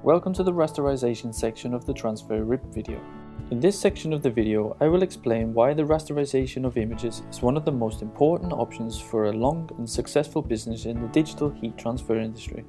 Welcome to the rasterization section of the transfer RIP video. In this section of the video, I will explain why the rasterization of images is one of the most important options for a long and successful business in the digital heat transfer industry.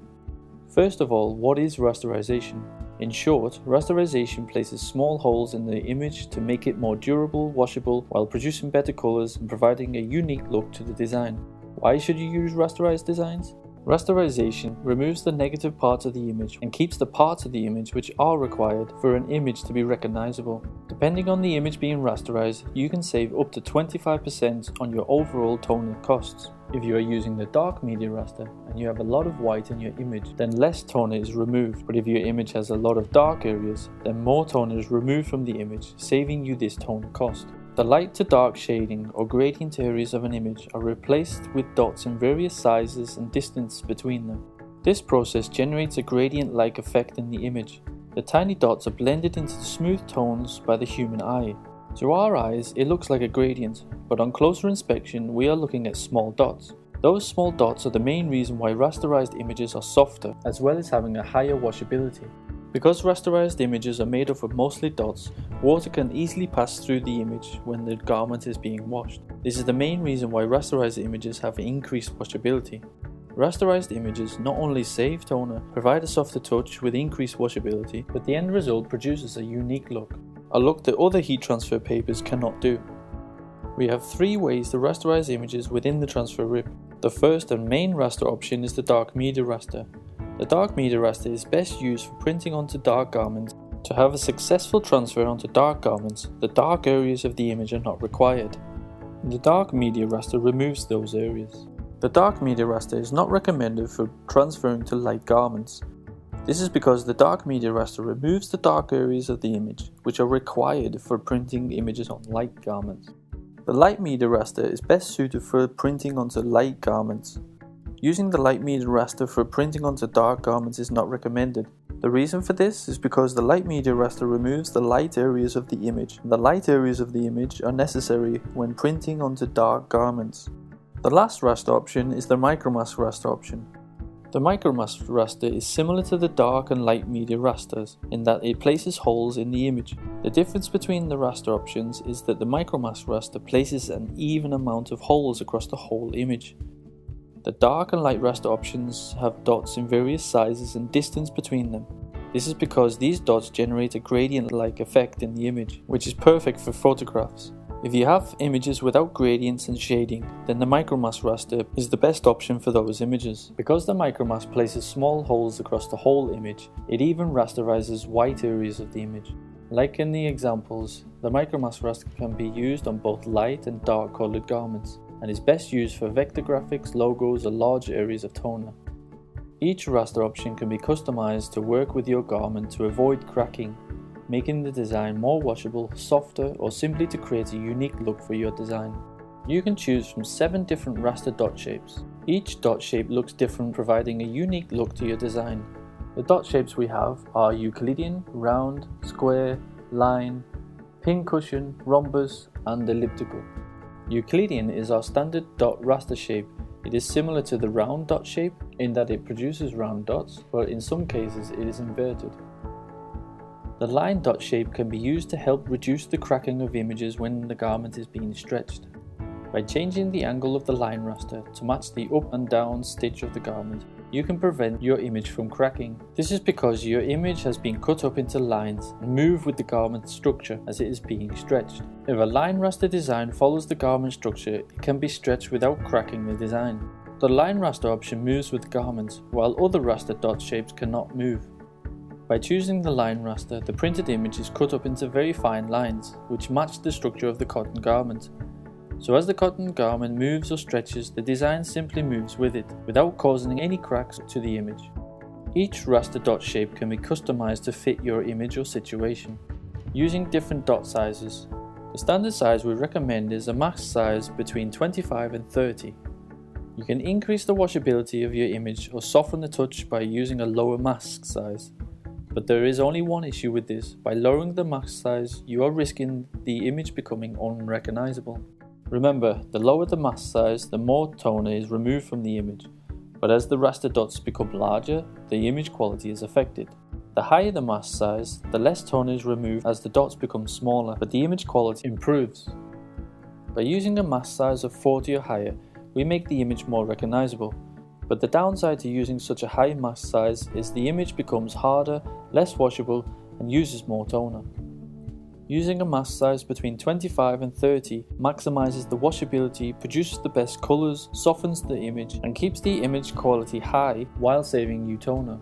First of all, what is rasterization? In short, rasterization places small holes in the image to make it more durable, washable, while producing better colors and providing a unique look to the design. Why should you use rasterized designs? Rasterization removes the negative parts of the image and keeps the parts of the image which are required for an image to be recognizable. Depending on the image being rasterized, you can save up to 25% on your overall toner costs. If you are using the dark media raster and you have a lot of white in your image, then less toner is removed, but if your image has a lot of dark areas, then more toner is removed from the image, saving you this toner cost. The light to dark shading or gradient areas of an image are replaced with dots in various sizes and distance between them. This process generates a gradient-like effect in the image. The tiny dots are blended into smooth tones by the human eye. To our eyes, it looks like a gradient, but on closer inspection, we are looking at small dots. Those small dots are the main reason why rasterized images are softer, as well as having a higher washability. Because rasterized images are made up of mostly dots, water can easily pass through the image when the garment is being washed. This is the main reason why rasterized images have increased washability. Rasterized images not only save toner, provide a softer touch with increased washability, but the end result produces a unique look. A look that other heat transfer papers cannot do. We have three ways to rasterize images within the transfer RIP. The first and main raster option is the dark media raster. The dark media raster is best used for printing onto dark garments. To have a successful transfer onto dark garments, the dark areas of the image are not required. The dark media raster removes those areas. The dark media raster is not recommended for transferring to light garments. This is because the dark media raster removes the dark areas of the image, which are required for printing images on light garments. The light media raster is best suited for printing onto light garments. Using the light media raster for printing onto dark garments is not recommended. The reason for this is because the light media raster removes the light areas of the image. The light areas of the image are necessary when printing onto dark garments. The last raster option is the micromask raster option. The micromask raster is similar to the dark and light media rasters in that it places holes in the image. The difference between the raster options is that the micromask raster places an even amount of holes across the whole image. The dark and light raster options have dots in various sizes and distance between them. This is because these dots generate a gradient-like effect in the image, which is perfect for photographs. If you have images without gradients and shading, then the micromask raster is the best option for those images. Because the micromask places small holes across the whole image, it even rasterizes white areas of the image. Like in the examples, the micromask raster can be used on both light and dark colored garments, and is best used for vector graphics, logos, or large areas of toner. Each raster option can be customized to work with your garment to avoid cracking, making the design more washable, softer, or simply to create a unique look for your design. You can choose from 7 different raster dot shapes. Each dot shape looks different, providing a unique look to your design. The dot shapes we have are Euclidean, round, square, line, pincushion, rhombus, and elliptical. Euclidean is our standard dot raster shape. It is similar to the round dot shape in that it produces round dots, but in some cases it is inverted. The line dot shape can be used to help reduce the cracking of images when the garment is being stretched. By changing the angle of the line raster to match the up and down stitch of the garment, you can prevent your image from cracking. This is because your image has been cut up into lines and move with the garment structure as it is being stretched. If a line raster design follows the garment structure, it can be stretched without cracking the design. The line raster option moves with the garment, while other raster dot shapes cannot move. By choosing the line raster, the printed image is cut up into very fine lines, which match the structure of the cotton garment. So as the cotton garment moves or stretches, the design simply moves with it, without causing any cracks to the image. Each raster dot shape can be customized to fit your image or situation, using different dot sizes. The standard size we recommend is a max size between 25 and 30. You can increase the washability of your image or soften the touch by using a lower mask size. But there is only one issue with this. By lowering the mask size, you are risking the image becoming unrecognizable. Remember, the lower the mask size, the more toner is removed from the image, but as the raster dots become larger, the image quality is affected. The higher the mask size, the less toner is removed as the dots become smaller, but the image quality improves. By using a mask size of 40 or higher, we make the image more recognizable. But the downside to using such a high mask size is the image becomes harder, less washable, and uses more toner. Using a mask size between 25 and 30 maximizes the washability, produces the best colors, softens the image, and keeps the image quality high while saving you toner.